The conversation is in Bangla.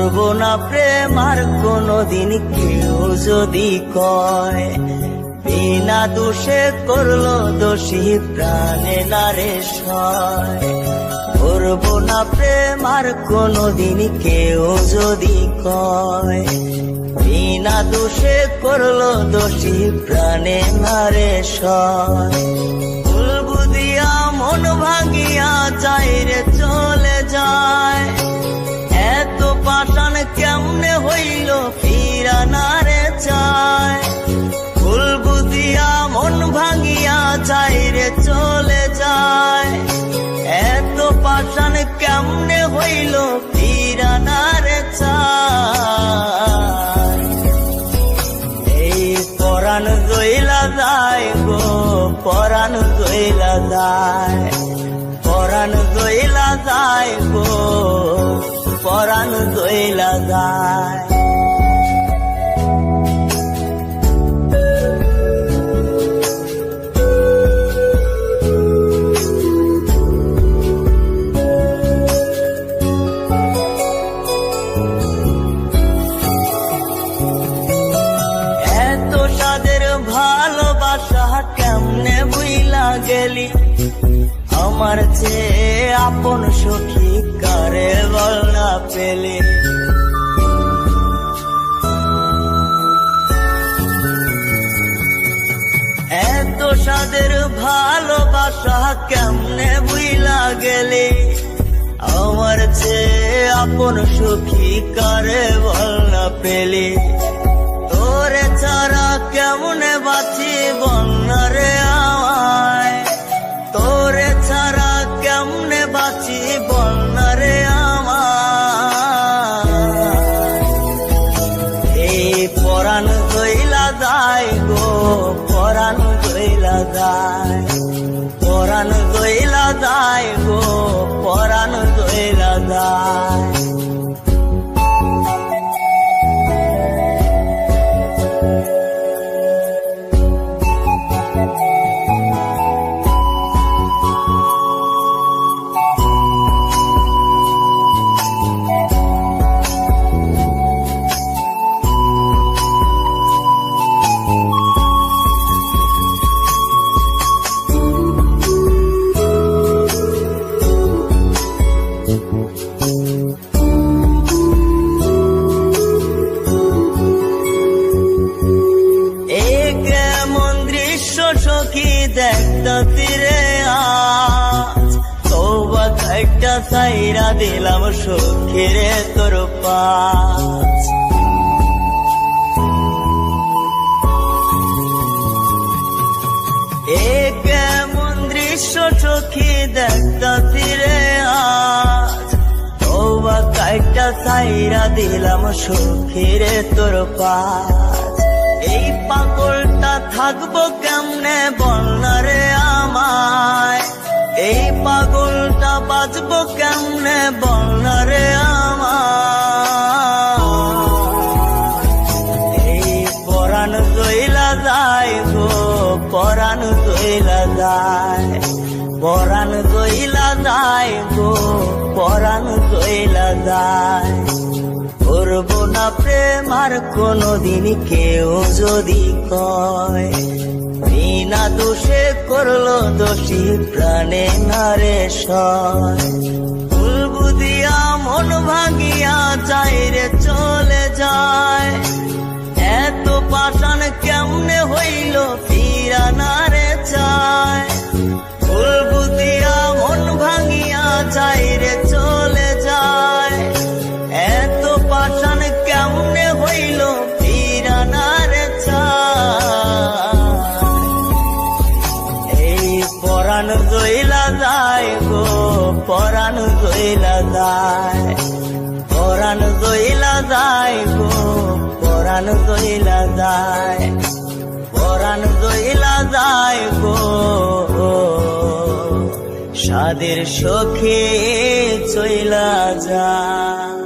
করবো না প্রেম আর কোনোদিন কেউ যদি কয়, বিনা দোষে করলো দোষী প্রাণে নারে সয়। করবো না প্রেম আর কোনোদিন কেউ যদি কয়, বিনা দোষে করলো দোষী প্রাণে নারে সয়। ভুল বুঝিয়া মন ভাঙিয়া যায় রে চলে যায়, এত পাষাণ কেমনে হইল ফিরা নারে চায়। ভুল বুঝিয়া মন ভাঙিয়া যায় রে চলে যায়, এত পাষাণ কেমনে হইল ফিরা নারে চায়। এই পরাণ জইলা যায় গো, পরাণ জইলা যায়, পরাণ জইলা যায় গো, পরাণ জইলা যায়। এত সাদের ভালোবাসা কেমনে বুইলা গেলি, আমার চেয়ে আপন সখী কারে বল না পেলে। এত সাদের ভালোবাসা কেমনে বুইলা গেলে, আমার চেয়ে আপন সখী কারে বল না পেলে। তোরে ছাড়া কেমনে বাঁচি বন্যা রে আমায়, তোরে ছাড়া কেমনে বাঁচি বন্যা রে আমায়। এই পরাণ জইলা যায় গো, পরাণ জইলা যায়, পরাণ জইলা যায় গো, পরাণ জইলা যায়। সখী দেখতা তীরে আজ, তওবা খাইটা সাইরা দিলাম সখীরে তোর পাশ। এ কেমন দৃশ্য সখী দেখতা তীরে আজ, তওবা খাইটা সাইরা দিলাম সখীরে তোর পাশ। এই পাগলটা থাকবো কেমনে বলনা রে আমায়, এই পাগলটা বাঁচবো কেমনে বলনা রে আমায়। এই পরাণ জইলা যায় গো, পরাণ জইলা যায়, পরাণ জইলা যায় গো, পরাণ জইলা যায়। করবো না প্রেম আর কোনোদিন কেউ যদি কয়, বিনা দোষে করলো দোষী প্রাণে নারে সয়। ভুল বুঝিয়া মন ভাঙিয়া যায় রে চলে যায়, এত পাষাণ কেমনে হইল ফিরা নারে চায়। ভুল বুঝিয়া মন ভাঙিয়া যায় রে চলে যায়, এত পাষাণ কেমনে হইল ফিরা নারে চায়। এই পরাণ জইলা যায় গো, পরাণ জইলা যায়, পরাণ জইলা যায় গো, পরাণ জইলা যায়, পরাণ জইলা যায় গো। সাদের সখী চইলা যায়।